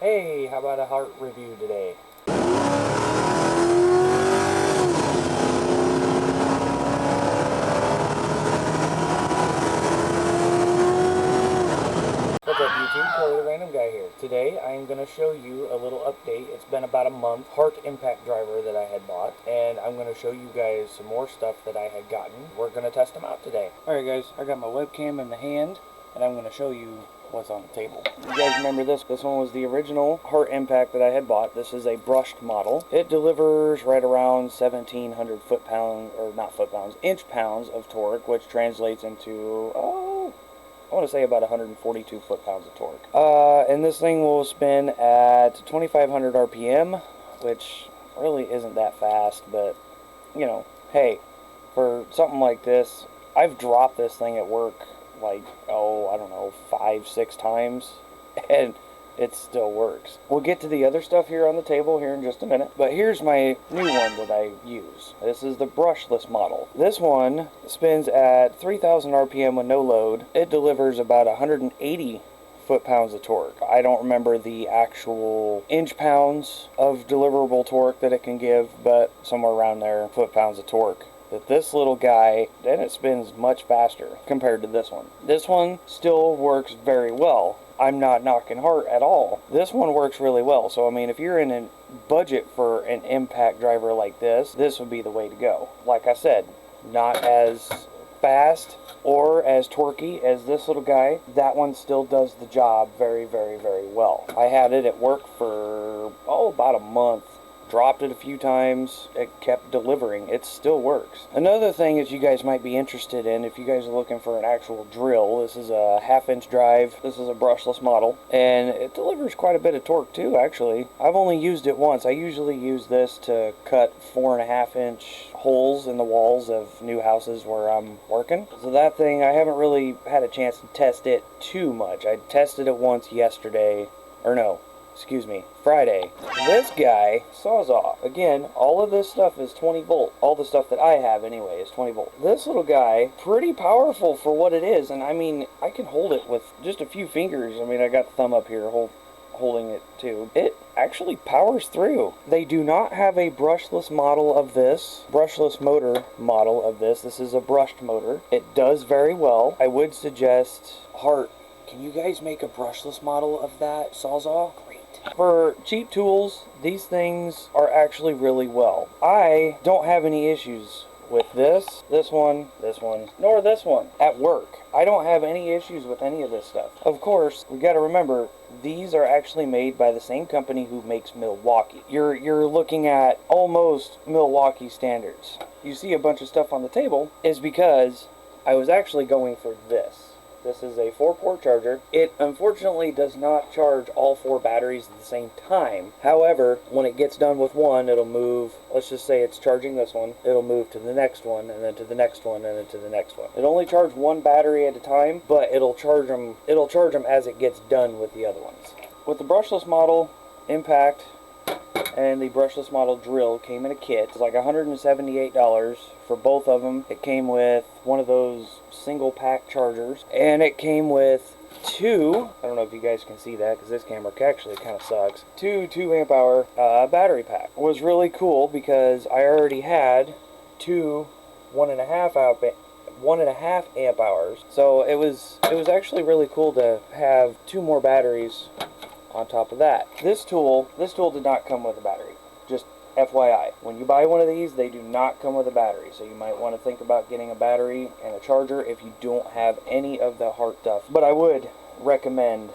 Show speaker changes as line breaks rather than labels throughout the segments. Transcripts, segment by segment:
Hey, how about a Hart review today? What's up YouTube, Corey the Random Guy here. Today I am going to show you a little update. It's been about a month. Hart impact driver that I had bought, and I'm going to show you guys some more stuff that I had gotten. We're going to test them out today. Alright guys, I got my webcam in the hand, and I'm going to show you what's on the table. You guys remember this? This one was the original Hart impact that I had bought. This is a brushed model. It delivers right around 1,700 foot-pounds, or not foot-pounds, inch-pounds of torque, which translates into, I want to say about 142 foot-pounds of torque. And this thing will spin at 2,500 RPM, which really isn't that fast, but, you know, hey, for something like this, I've dropped this thing at work like, I don't know, 5-6 times, and it still works. We'll get to the other stuff here on the table here in just a minute, but here's my new one that I use. This is the brushless model. This one spins at 3,000 RPM with no load. It delivers about 180 foot-pounds of torque. I don't remember the actual inch-pounds of deliverable torque that it can give, but somewhere around there, foot-pounds of torque. That this little guy, then it spins much faster compared to this one. This one still works very well. I'm not knocking Hart at all. This one works really well. So I mean, if you're in a budget for an impact driver like this would be the way to go. Like I said, not as fast or as torquey as this little guy. That one still does the job very, very, very well. I had it at work for about a month. Dropped it a few times, it kept delivering, it still works. Another thing that you guys might be interested in, if you guys are looking for an actual drill, this is a 1/2-inch drive, this is a brushless model, and it delivers quite a bit of torque too, actually. I've only used it once. I usually use this to cut 4.5-inch holes in the walls of new houses where I'm working. So that thing, I haven't really had a chance to test it too much. I tested it once yesterday, or no, excuse me, Friday. This guy saws off. Again, all of this stuff is 20 volt. All the stuff that I have anyway is 20 volt. This little guy, pretty powerful for what it is, and I mean, I can hold it with just a few fingers. I mean, I got the thumb up here holding it too. It actually powers through. They do not have a brushless model of this, brushless motor model of this. This is a brushed motor. It does very well. I would suggest Hart, can you guys make a brushless model of that Sawzall? Great. For cheap tools, these things are actually really well. I don't have any issues with this one, nor this one at work. I don't have any issues with any of this stuff. Of course, we got to remember, these are actually made by the same company who makes Milwaukee. You're looking at almost Milwaukee standards. You see a bunch of stuff on the table is because I was actually going for this. This is a 4-port charger. It unfortunately does not charge all 4 batteries at the same time. However, when it gets done with one, it'll move, let's just say it's charging this one, it'll move to the next one, and then to the next one, and then to the next one. It'll only charge one battery at a time, but it'll charge them as it gets done with the other ones. With the brushless model, impact, and the brushless model drill came in a kit. It's like $178 for both of them. It came with one of those single pack chargers, and it came with 2, I don't know if you guys can see that because this camera actually kind of sucks, 2 2-amp hour battery pack. It was really cool because I already had 2 1.5 amp hours, so it was actually really cool to have 2 more batteries on top of that. This tool did not come with a battery. Just FYI. When you buy one of these, they do not come with a battery. So you might want to think about getting a battery and a charger if you don't have any of the Hart stuff. But I would recommend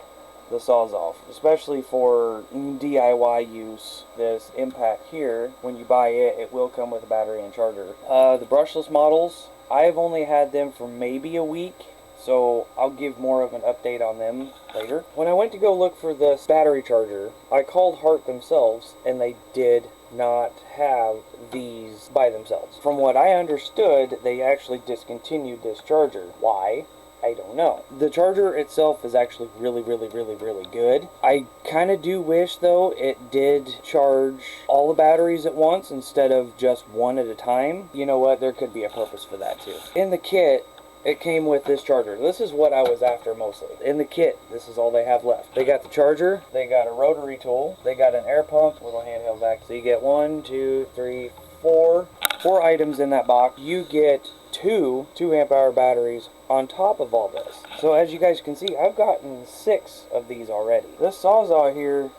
the Sawzall, especially for DIY use. This impact here, when you buy it, it will come with a battery and charger. The brushless models, I've only had them for maybe a week, so I'll give more of an update on them later. When I went to go look for this battery charger, I called Hart themselves, and they did not have these by themselves. From what I understood, they actually discontinued this charger. Why? I don't know. The charger itself is actually really, really, really, really good. I kind of do wish, though, it did charge all the batteries at once instead of just one at a time. You know what? There could be a purpose for that, too. In the kit, it came with this charger. This is what I was after mostly. In the kit, this is all they have left. They got the charger, they got a rotary tool, they got an air pump, little handheld vac. So you get 1, 2, 3, 4 items in that box. You get two 2-amp-hour batteries on top of all this. So as you guys can see, I've gotten 6 of these already. This Sawzall here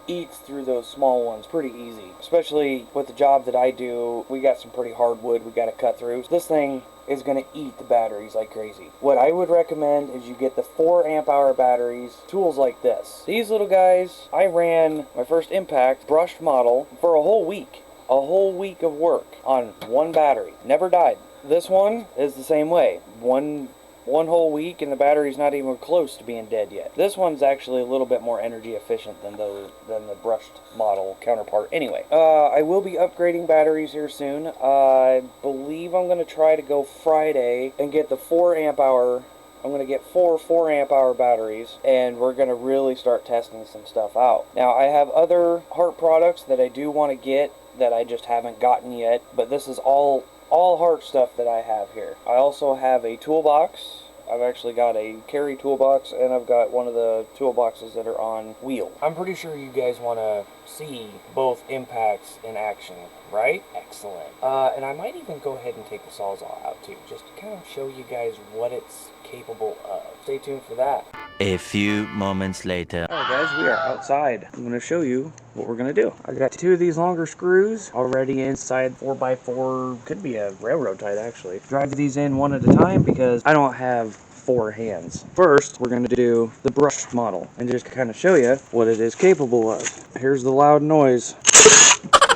eats through those small ones pretty easy, especially with the job that I do. We got some pretty hard wood we got to cut through. This thing is going to eat the batteries like crazy. What I would recommend is you get the 4-amp-hour batteries, tools like this. These little guys, I ran my first Impact brushed model for a whole week of work on one battery. Never died. This one is the same way. One whole week and the battery's not even close to being dead yet. This one's actually a little bit more energy efficient than the brushed model counterpart. Anyway, I will be upgrading batteries here soon. I believe I'm going to try to go Friday and get the 4-amp-hour. I'm going to get 4-amp-hour batteries, and we're going to really start testing some stuff out. Now, I have other Hart products that I do want to get that I just haven't gotten yet, but this is all Hart stuff that I have here. I also have a toolbox. I've actually got a carry toolbox, and I've got one of the toolboxes that are on wheel. I'm pretty sure you guys want to see both Impacts in action, right? Excellent. And I might even go ahead and take the Sawzall out too, just to kind of show you guys what it's capable of. Stay tuned for that.
A few moments later.
Alright guys, we are outside. I'm going to show you what we're going to do. I got 2 of these longer screws already inside 4x4, could be a railroad tie actually. Drive these in one at a time because I don't have 4 hands. First, we're going to do the brushed model and just kind of show you what it is capable of. Here's the loud noise.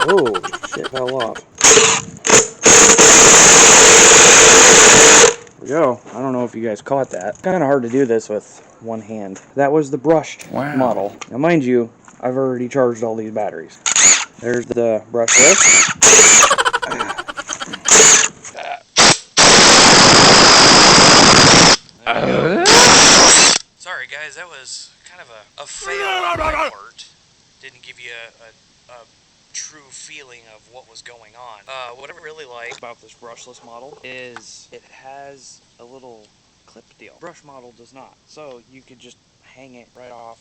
Oh, shit fell off. There we go. I don't know if you guys caught that. Kind of hard to do this with one hand. That was the brushed model. Now mind you, I've already charged all these batteries. There's the brushless.
Sorry guys, that was kind of a fail on my part. Didn't give you a true feeling of what was going on. What I really like about this brushless model is it has a little clip deal. Brush model does not. So you could just hang it right off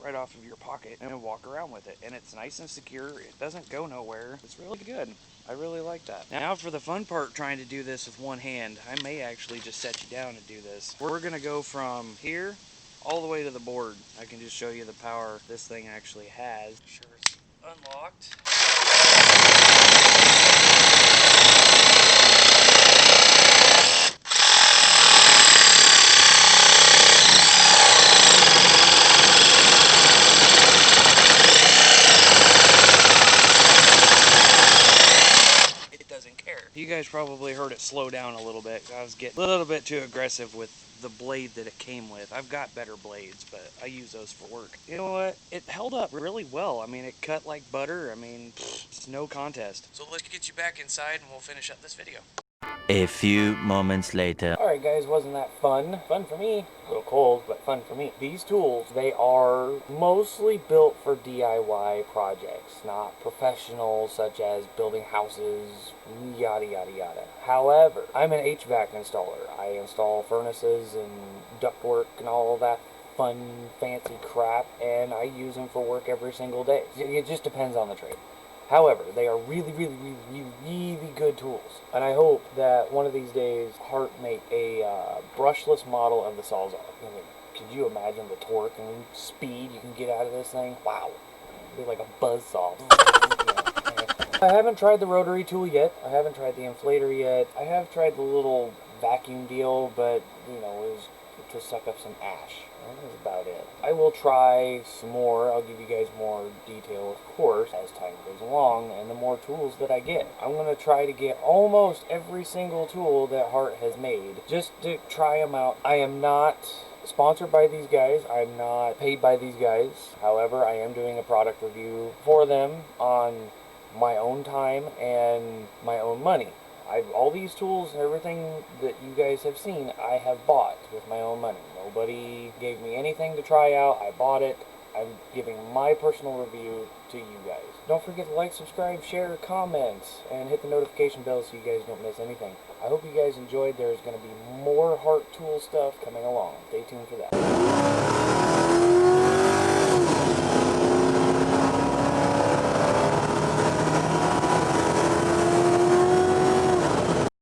of your pocket and walk around with it. And it's nice and secure. It doesn't go nowhere. It's really good. I really like that. Now for the fun part, trying to do this with one hand, I may actually just set you down and do this. We're gonna go from here all the way to the board. I can just show you the power this thing actually has. Sure, it's unlocked. You guys probably heard it slow down a little bit. I was getting a little bit too aggressive with the blade that it came with. I've got better blades, but I use those for work. You know what? It held up really well. I mean, it cut like butter. I mean, it's no contest. So let's get you back inside and we'll finish up this video.
A few moments later.
Alright guys, wasn't that fun? Fun for me. A little cold, but fun for me. These tools, they are mostly built for DIY projects, not professional, such as building houses, yada yada yada. However, I'm an HVAC installer. I install furnaces and ductwork and all of that fun, fancy crap, and I use them for work every single day. It just depends on the trade. However, they are really good tools. And I hope that one of these days, Hart make a brushless model of the Sawzall. I mean, could you imagine the torque and speed you can get out of this thing? Wow. It'd be like a buzzsaw. I haven't tried the rotary tool yet. I haven't tried the inflator yet. I have tried the little vacuum deal, but, you know, it was to suck up some ash. That was about it. I will try some more. I'll give you guys more detail, of course, as time goes along, and the more tools that I get. I'm going to try to get almost every single tool that Hart has made, just to try them out. I am not sponsored by these guys. I'm not paid by these guys. However, I am doing a product review for them on my own time and my own money. All these tools and everything that you guys have seen, I have bought with my own money. Nobody gave me anything to try out. I bought it. I'm giving my personal review to you guys. Don't forget to like, subscribe, share, comment, and hit the notification bell so you guys don't miss anything. I hope you guys enjoyed. There's going to be more Hart Tools stuff coming along. Stay tuned for that.